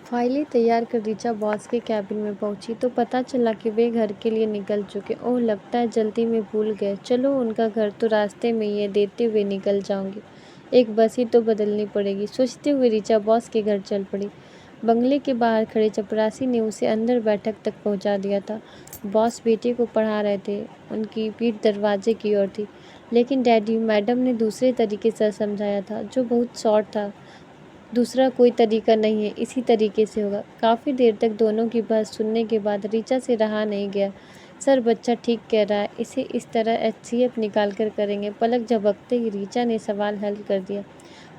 फाइलें तैयार कर ऋचा बॉस के कैबिन में पहुंची तो पता चला कि वे घर के लिए निकल चुके। ओह, लगता है जल्दी में भूल गए। चलो, उनका घर तो रास्ते में ही है, देते हुए निकल जाऊंगी। एक बस ही तो बदलनी पड़ेगी, सोचते हुए ऋचा बॉस के घर चल पड़ी। बंगले के बाहर खड़े चपरासी ने उसे अंदर बैठक तक पहुंचा दिया था। बॉस बेटे को पढ़ा रहे थे, उनकी पीठ दरवाजे की ओर थी। लेकिन डैडी, मैडम ने दूसरे तरीके से समझाया था, जो बहुत शॉर्ट था। दूसरा कोई तरीका नहीं है, इसी तरीके से होगा। काफ़ी देर तक दोनों की बात सुनने के बाद ऋचा से रहा नहीं गया। सर, बच्चा ठीक कह रहा है, इसे इस तरह एचसीएफ निकाल कर करेंगे। पलक झपकते ही ऋचा ने सवाल हल कर दिया।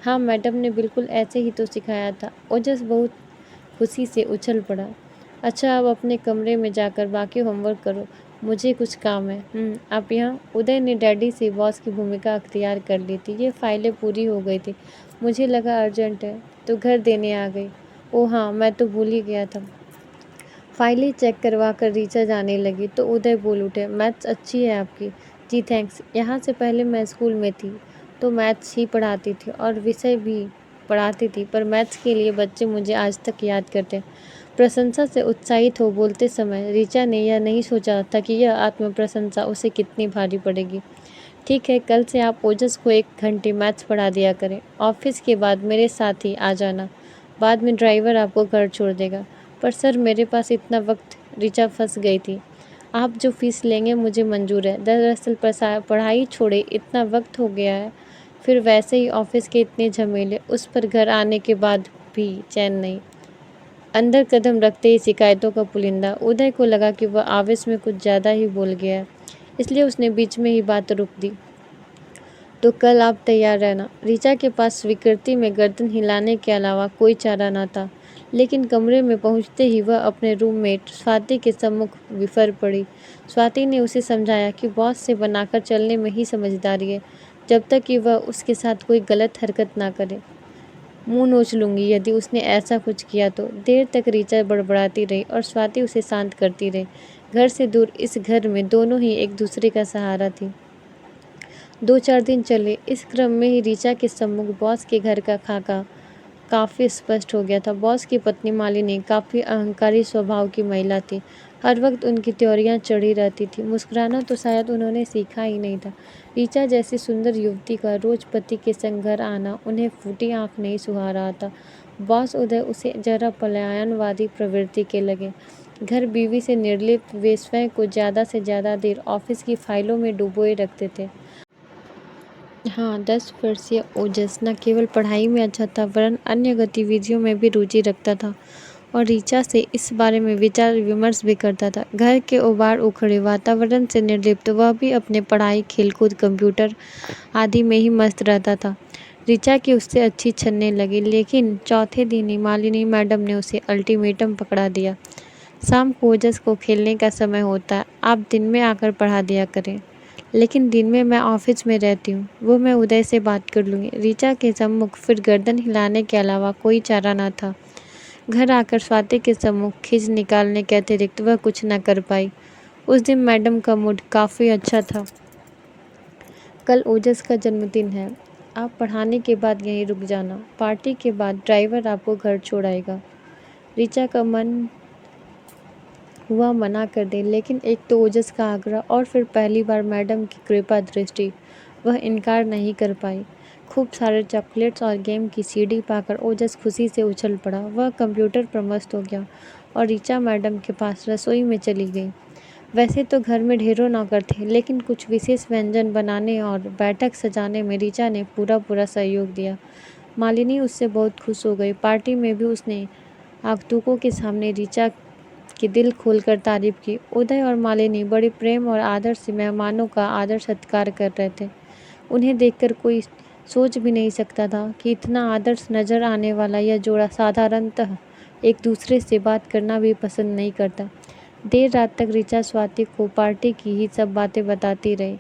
हाँ, मैडम ने बिल्कुल ऐसे ही तो सिखाया था। ओजस बहुत खुशी से उछल पड़ा। अच्छा, अब अपने कमरे में जाकर बाकी होमवर्क करो, मुझे कुछ काम है। आप यहाँ? उदय ने डैडी से बॉस की भूमिका अख्तियार कर ली थी। ये फाइलें पूरी हो गई थी, मुझे लगा अर्जेंट है तो घर देने आ गई। ओह हाँ, मैं तो भूल ही गया था। फाइलें चेक करवा कर ऋचा जाने लगी तो उदय बोल उठे, मैथ्स अच्छी है आपकी। जी थैंक्स। यहाँ से पहले मैं स्कूल में थी तो मैथ्स ही पढ़ाती थी और विषय भी पढ़ाती थी, पर मैथ्स के लिए बच्चे मुझे आज तक याद करते हैं। प्रशंसा से उत्साहित हो बोलते समय ऋचा ने यह नहीं सोचा था कि यह आत्म प्रशंसा उसे कितनी भारी पड़ेगी। ठीक है, कल से आप ओजस को 1 घंटे मैथ्स पढ़ा दिया करें। ऑफिस के बाद मेरे साथ ही आ जाना, बाद में ड्राइवर आपको घर छोड़ देगा। पर सर, मेरे पास इतना वक्त। ऋचा फंस गई थी। आप जो फीस लेंगे मुझे मंजूर है। दरअसल पढ़ाई छोड़े इतना वक्त हो गया है, फिर वैसे ही ऑफिस के इतने झमेले, उस पर घर आने के बाद भी चैन नहीं। अंदर कदम रखते ही शिकायतों का पुलिंदा। उदय को लगा कि वह आवेश में कुछ ज़्यादा ही बोल गया है, इसलिए उसने बीच में ही बात रोक दी। तो कल आप तैयार रहना। ऋचा के पास स्वीकृति में गर्दन हिलाने के अलावा कोई चारा न था, लेकिन कमरे में पहुंचते ही वह अपने रूममेट स्वाति के सम्मुख बिफर पड़ी। स्वाति ने उसे समझाया कि बॉस से बनाकर चलने में ही समझदारी है, जब तक कि वह उसके साथ कोई गलत हरकत ना करे। मुंह नोच लूंगी यदि उसने ऐसा कुछ किया तो। देर तक ऋचा बड़बड़ाती रही और स्वाति उसे शांत करती रही। घर से दूर इस घर में दोनों ही एक दूसरे का सहारा थी। 2-4 दिन चले। इस क्रम में ही ऋचा के सम्मुख बॉस के घर का खाका काफ़ी स्पष्ट हो गया था। बॉस की पत्नी मालिनी काफ़ी अहंकारी स्वभाव की महिला थी। हर वक्त उनकी त्योरियां चढ़ी रहती थी। मुस्कुराना तो शायद उन्होंने सीखा ही नहीं था। ऋचा जैसी सुंदर युवती का रोज पति के संग घर आना उन्हें फूटी आंख नहीं सुहा रहा था। बॉस उदय उसे जरा पलायनवादी प्रवृत्ति के लगे। घर बीवी से निर्लिप्त वे स्वयं को ज़्यादा से ज़्यादा देर ऑफिस की फाइलों में डुबोए रखते थे। हाँ, 10 वर्षीय ओजस न केवल पढ़ाई में अच्छा था वरन अन्य गतिविधियों में भी रुचि रखता था और ऋचा से इस बारे में विचार विमर्श भी करता था। घर के उबाड़ उखड़े वातावरण से निर्लिप्त वह भी अपने पढ़ाई, खेलकूद, कंप्यूटर आदि में ही मस्त रहता था। ऋचा की उससे अच्छी छनने लगी, लेकिन चौथे दिन ही मालिनी मैडम ने उसे अल्टीमेटम पकड़ा दिया। शाम को ओजस को खेलने का समय होता है, आप दिन में आकर पढ़ा दिया करें। लेकिन दिन में मैं ऑफिस में रहती हूँ, वो मैं उदय से बात कर लूँगी। ऋचा के सम्मुख फिर गर्दन हिलाने के अलावा कोई चारा न था। घर आकर स्वाति के सम्मुख खींच निकालने के अतिरिक्त वह कुछ न कर पाई। उस दिन मैडम का मूड काफ़ी अच्छा था। कल ओजस का जन्मदिन है, आप पढ़ाने के बाद यहीं रुक जाना। पार्टी के बाद ड्राइवर आपको घर छोड़ आएगा। ऋचा का मन हुआ मना कर दे, लेकिन एक तो ओजस का आग्रह और फिर पहली बार मैडम की कृपा दृष्टि, वह इनकार नहीं कर पाई। खूब सारे चॉकलेट्स और गेम की सीडी पाकर ओजस खुशी से उछल पड़ा। वह कंप्यूटर पर मस्त हो गया और ऋचा मैडम के पास रसोई में चली गई। वैसे तो घर में ढेरों नौकर थे, लेकिन कुछ विशेष व्यंजन बनाने और बैठक सजाने में ऋचा ने पूरा सहयोग दिया। मालिनी उससे बहुत खुश हो गई। पार्टी में भी उसने आगंतुकों के सामने ऋचा की दिल खोलकर तारीफ की। उदय और मालिनी बड़े प्रेम और आदर से मेहमानों का आदर सत्कार कर रहे थे। उन्हें देखकर कोई सोच भी नहीं सकता था कि इतना आदर्श नजर आने वाला यह जोड़ा साधारणतः एक दूसरे से बात करना भी पसंद नहीं करता। देर रात तक ऋचा स्वाति को पार्टी की ही सब बातें बताती रही।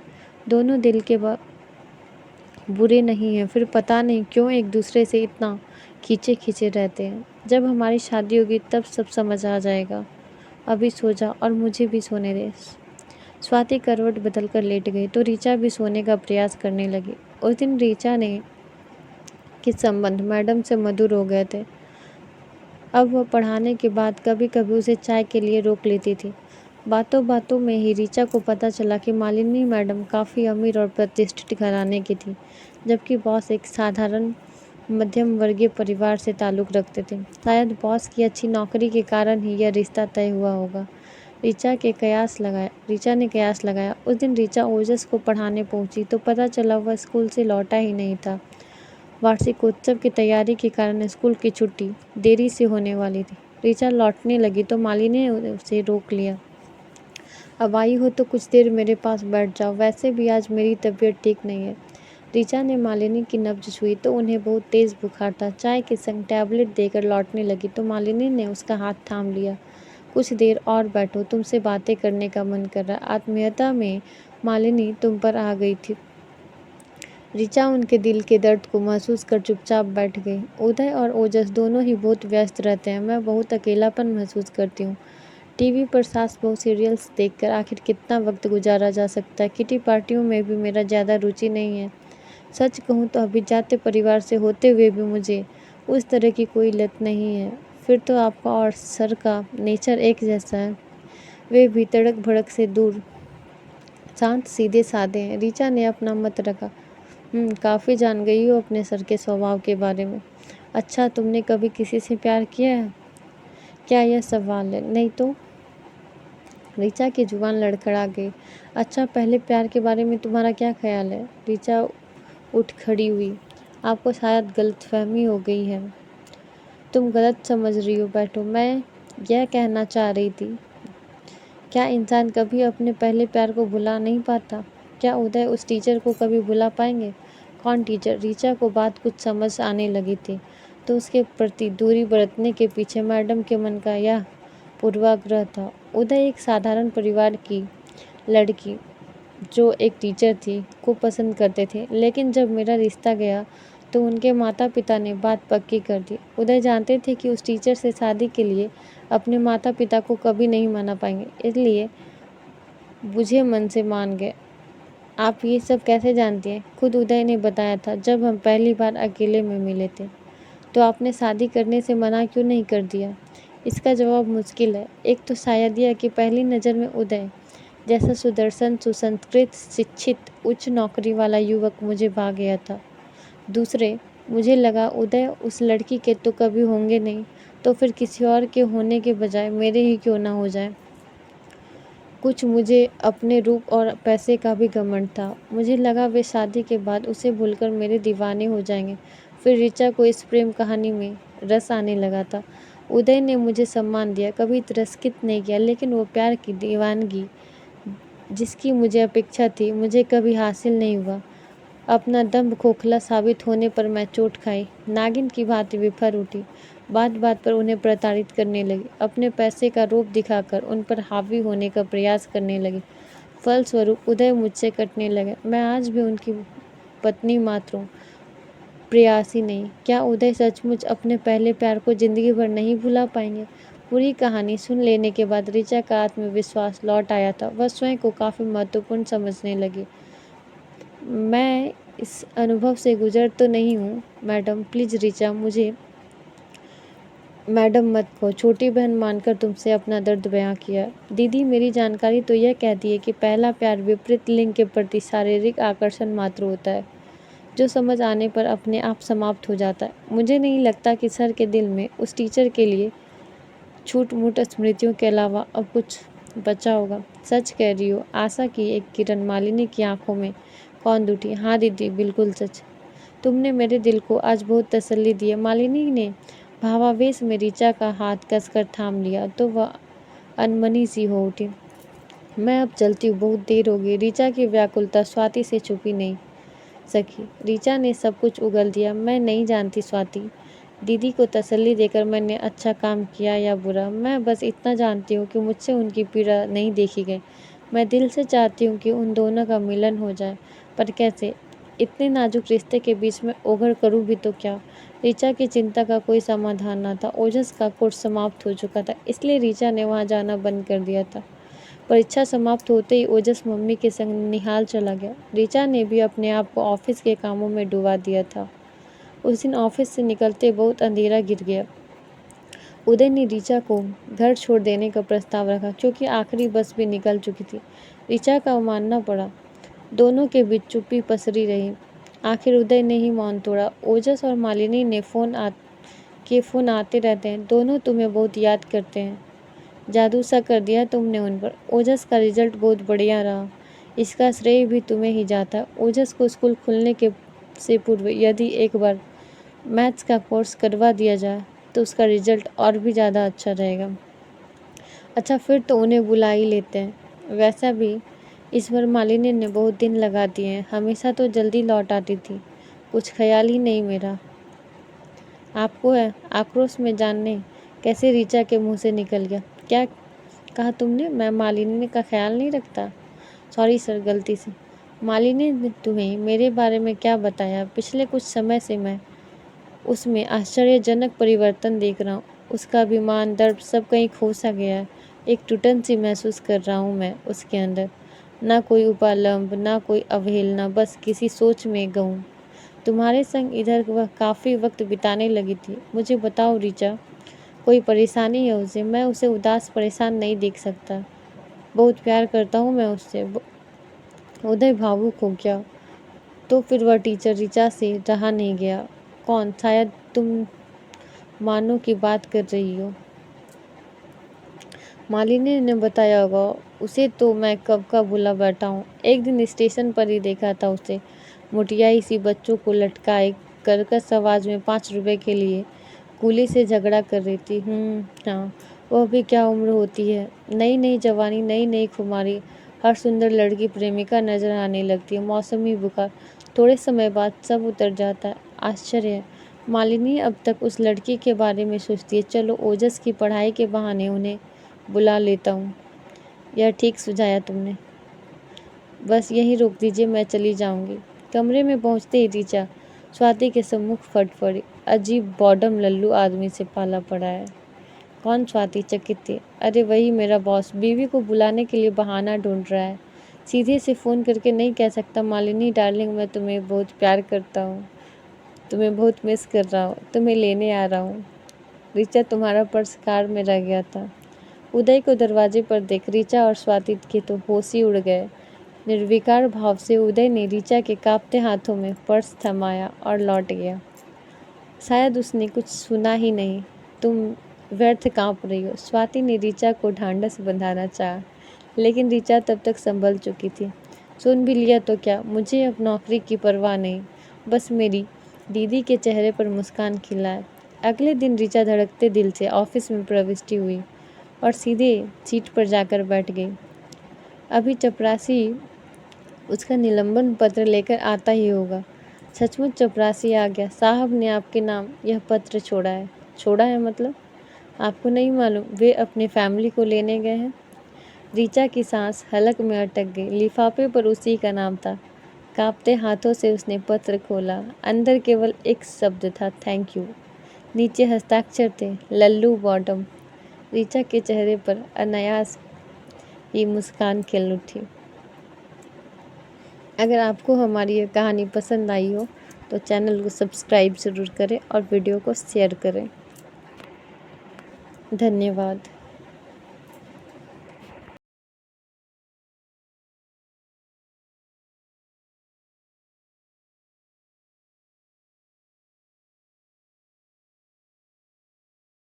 दोनों दिल के बुरे नहीं हैं, फिर पता नहीं क्यों एक दूसरे से इतना खींचे खींचे रहते हैं। जब हमारी शादी होगी तब सब समझ आ जाएगा। अभी सो जा और मुझे भी सोने दे। स्वाति करवट बदलकर लेट गई तो ऋचा भी सोने का प्रयास करने लगी। उस दिन ऋचा ने के संबंध मैडम से मधुर हो गए थे। अब वह पढ़ाने के बाद कभी कभी उसे चाय के लिए रोक लेती थी। बातों बातों में ही रीचा को पता चला कि मालिनी मैडम काफ़ी अमीर और प्रतिष्ठित घराने की थी, जबकि बॉस एक साधारण मध्यम वर्गीय परिवार से ताल्लुक़ रखते थे। शायद बॉस की अच्छी नौकरी के कारण ही यह रिश्ता तय हुआ होगा। रीचा ने कयास लगाया। उस दिन रीचा ओजस को पढ़ाने पहुंची तो पता चला वह स्कूल से लौटा ही नहीं था। वार्षिकोत्सव की तैयारी के कारण स्कूल की छुट्टी देरी से होने वाली थी। रीचा लौटने लगी तो मालिनी ने उसे रोक लिया। अब आई हो तो कुछ देर मेरे पास बैठ जाओ, वैसे भी आज मेरी तबीयत ठीक नहीं है। रीचा ने मालिनी की नब्ज छुई तो उन्हें बहुत तेज़ बुखार था। चाय के संग टैबलेट देकर लौटने लगी तो मालिनी ने उसका हाथ थाम लिया। कुछ देर और बैठो, तुमसे बातें करने का मन कर रहा। आत्मीयता में मालिनी तुम पर आ गई थी। ऋचा उनके दिल के दर्द को महसूस कर चुपचाप बैठ गई। उदय और ओजस दोनों ही बहुत व्यस्त रहते हैं, मैं बहुत अकेलापन महसूस करती हूँ। टीवी पर सास बहू सीरियल्स देखकर आखिर कितना वक्त गुजारा जा सकता है। किटी पार्टियों में भी मेरा ज़्यादा रुचि नहीं है। सच कहूँ तो अभिजात्य परिवार से होते हुए भी मुझे उस तरह की कोई लत नहीं है। फिर तो आपका और सर का नेचर एक जैसा है, वे भी तड़क भड़क से दूर शांत सीधे साधे हैं। रीचा ने अपना मत रखा। काफ़ी जान गई हो अपने सर के स्वभाव के बारे में। अच्छा, तुमने कभी किसी से प्यार किया है? क्या यह सवाल है? नहीं तो? रीचा की जुबान लड़खड़ा गई। अच्छा, पहले प्यार के बारे में तुम्हारा क्या ख्याल है? रीचा उठ खड़ी हुई। आपको शायद गलतफहमी हो गई है। तुम गलत समझ रही हो। बैठो। मैं यह कहना चाह रही थी, क्या इंसान कभी अपने पहले प्यार को भुला नहीं पाता? क्या उदय उस टीचर को कभी भुला पाएंगे? कौन टीचर? रीचा को बात कुछ समझ आने लगी थी तो उसके प्रति दूरी बरतने के पीछे मैडम के मन का यह पूर्वाग्रह था। उदय एक साधारण परिवार की लड़की जो एक टीचर थी को पसंद करते थे, लेकिन जब मेरा रिश्ता गया तो उनके माता पिता ने बात पक्की कर दी। उदय जानते थे कि उस टीचर से शादी के लिए अपने माता पिता को कभी नहीं मना पाएंगे, इसलिए बुझे मन से मान गए। आप ये सब कैसे जानती हैं? खुद उदय ने बताया था जब हम पहली बार अकेले में मिले थे। तो आपने शादी करने से मना क्यों नहीं कर दिया? इसका जवाब मुश्किल है। एक तो शायद यह कि पहली नज़र में उदय जैसा सुदर्शन, सुसंस्कृत, शिक्षित, उच्च नौकरी वाला युवक मुझे भा गया था। दूसरे, मुझे लगा उदय उस लड़की के तो कभी होंगे नहीं, तो फिर किसी और के होने के बजाय मेरे ही क्यों ना हो जाए। कुछ मुझे अपने रूप और पैसे का भी घमंड था। मुझे लगा वे शादी के बाद उसे भूलकर मेरे दीवाने हो जाएंगे। फिर ऋचा को इस प्रेम कहानी में रस आने लगा था। उदय ने मुझे सम्मान दिया, कभी तिरस्कृत नहीं किया, लेकिन वो प्यार की दीवानगी जिसकी मुझे अपेक्षा थी, मुझे कभी हासिल नहीं हुआ। अपना दम्भ खोखला साबित होने पर मैं चोट खाई, नागिन की भांति बिफर उठी। बात बात पर उन्हें प्रताड़ित करने लगी, अपने पैसे का रूप दिखाकर उन पर हावी होने का प्रयास करने लगी। फलस्वरूप उदय मुझसे कटने लगे। मैं आज भी उनकी पत्नी मात्र हूँ, प्रयासी नहीं। क्या उदय सचमुच अपने पहले प्यार को जिंदगी भर नहीं भुला पाएंगे? पूरी कहानी सुन लेने के बाद ऋचा का आत्मविश्वास लौट आया था। वह स्वयं को काफ़ी महत्वपूर्ण समझने लगी। मैं इस अनुभव से गुजर तो नहीं हूँ मैडम। प्लीज़ ऋचा, मुझे मैडम मत कहो। छोटी बहन मानकर तुमसे अपना दर्द बयां किया। दीदी, मेरी जानकारी तो यह कहती है कि पहला प्यार विपरीत लिंग के प्रति शारीरिक आकर्षण मात्र होता है, जो समझ आने पर अपने आप समाप्त हो जाता है। मुझे नहीं लगता कि सर के दिल में उस टीचर के लिए छूट-मूट स्मृतियों के अलावा अब कुछ बचा होगा। सच कह रही हो? आशा की एक किरण मालिनी की आंखों में कौंध उठी। हाँ दीदी, बिल्कुल सच। तुमने मेरे दिल को आज बहुत तसल्ली दी है। मालिनी ने भावावेश में ऋचा का हाथ कसकर थाम लिया तो वह अनमनी सी हो उठी। मैं अब चलती हूँ, बहुत देर हो गई। ऋचा की व्याकुलता स्वाति से छुपी नहीं सकी। ऋचा ने सब कुछ उगल दिया। मैं नहीं जानती स्वाति, दीदी को तसल्ली देकर मैंने अच्छा काम किया या बुरा। मैं बस इतना जानती हूँ कि मुझसे उनकी पीड़ा नहीं देखी गई। मैं दिल से चाहती हूँ कि उन दोनों का मिलन हो जाए, पर कैसे? इतने नाजुक रिश्ते के बीच में ओघड़ करूँ भी तो क्या? ऋचा की चिंता का कोई समाधान न था। ओजस का कोर्स समाप्त हो चुका था, इसलिए ऋचा ने वहाँ जाना बंद कर दिया था। परीक्षा समाप्त होते ही ओजस मम्मी के संग निहाल चला गया। ऋचा ने भी अपने आप को ऑफिस के कामों में डुबा दिया था। उस दिन ऑफिस से निकलते बहुत अंधेरा गिर गया। उदय ने ऋचा को घर छोड़ देने का प्रस्ताव रखा क्योंकि आखिरी बस भी निकल चुकी थी। ऋचा का मानना पड़ा। दोनों के बीच चुप्पी पसरी रही। आखिर उदय ने ही मौन तोड़ा। ओजस और मालिनी ने फ़ोन आते रहते हैं। दोनों तुम्हें बहुत याद करते हैं। जादू सा कर दिया तुमने उन पर। ओजस का रिजल्ट बहुत बढ़िया रहा। इसका श्रेय भी तुम्हें ही जाता है। ओजस को स्कूल खुलने से पूर्व यदि एक बार मैथ्स का कोर्स करवा दिया जाए तो उसका रिजल्ट और भी ज़्यादा अच्छा रहेगा। अच्छा, फिर तो उन्हें बुला ही लेते हैं। वैसा भी इस बार मालिनी ने बहुत दिन लगा दिए हैं। हमेशा तो जल्दी लौट आती थी। कुछ ख्याल ही नहीं मेरा। आपको है? आक्रोश में जानने कैसे ऋचा के मुंह से निकल गया। क्या कहा तुमने? मैं मालिनी का ख्याल नहीं रखता? सॉरी सर, गलती से। मालिनी ने तुम्हें मेरे बारे में क्या बताया? पिछले कुछ समय से मैं उसमें आश्चर्यजनक परिवर्तन देख रहा हूँ। उसका अभिमान, दर्प सब कहीं खो सा गया है। एक टूटन सी महसूस कर रहा हूँ मैं उसके अंदर। ना कोई उपालंब, ना कोई अवहेलना, बस किसी सोच में गऊँ। तुम्हारे संग इधर वह काफ़ी वक्त बिताने लगी थी। मुझे बताओ ऋचा, कोई परेशानी है उसे? मैं उसे उदास परेशान नहीं देख सकता। बहुत प्यार करता हूँ मैं उससे। उदय भावुक हो गया। तो फिर वह टीचर ऋचा से रहा नहीं गया। कौन? शायद तुम मानो की बात कर रही हो। मालिनी ने बताया होगा। उसे तो मैं कब का भुला बैठा हूँ। एक दिन स्टेशन पर ही देखा था उसे। मोटियाई सी बच्चों को लटकाए कर्कश आवाज में 5 रुपए के लिए कूली से झगड़ा कर रही थी। हाँ, वह भी क्या उम्र होती है। नई नई जवानी, नई नई खुमारी। हर सुंदर लड़की प्रेमिका नजर आने लगती है। मौसमी बुखार। थोड़े समय बाद सब उतर जाता है। आश्चर्य है। मालिनी अब तक उस लड़की के बारे में सोचती है। चलो, ओजस की पढ़ाई के बहाने उन्हें बुला लेता हूँ। यह ठीक सुझाया तुमने। बस यहीं रोक दीजिए, मैं चली जाऊंगी। कमरे में पहुंचते ही ऋचा स्वाति के सम्मुख फट पड़ी। अजीब बॉडम लल्लू आदमी से पाला पड़ा है। कौन? स्वाति चकित थी। अरे वही मेरा बॉस, बीवी को बुलाने के लिए बहाना ढूंढ रहा है। सीधे से फ़ोन करके नहीं कह सकता, मालिनी डार्लिंग मैं तुम्हें बहुत प्यार करता हूँ, तुम्हें बहुत मिस कर रहा हूँ, तुम्हें लेने आ रहा हूँ। ऋचा, तुम्हारा पर्स कार में रह गया था। उदय को दरवाजे पर देख ऋचा और स्वाति के तो होश ही उड़ गए। निर्विकार भाव से उदय ने ऋचा के कांपते हाथों में पर्स थमाया और लौट गया। शायद उसने कुछ सुना ही नहीं। तुम व्यर्थ कांप रही हो। स्वाति ने ऋचा को ढांढस बंधाना चाहा, लेकिन ऋचा तब तक संभल चुकी थी। सुन भी लिया तो क्या, मुझे अब नौकरी की परवाह नहीं, बस मेरी दीदी के चेहरे पर मुस्कान खिलाए। अगले दिन ऋचा धड़कते दिल से ऑफिस में प्रविष्टि हुई और सीधे सीट पर जाकर बैठ गई। अभी चपरासी उसका निलंबन पत्र लेकर आता ही होगा। सचमुच चपरासी आ गया। साहब ने आपके नाम यह पत्र छोड़ा है। छोड़ा है मतलब? आपको नहीं मालूम? वे अपने फैमिली को लेने गए हैं। ऋचा की सांस हलक में अटक गई। लिफाफे पर उसी का नाम था। कांपते हाथों से उसने पत्र खोला। अंदर केवल एक शब्द था, थैंक यू। नीचे हस्ताक्षर थे, लल्लू बॉटम। ऋचा के चेहरे पर अनायास ही मुस्कान खिल उठी। अगर आपको हमारी यह कहानी पसंद आई हो तो चैनल को सब्सक्राइब ज़रूर करें और वीडियो को शेयर करें। धन्यवाद।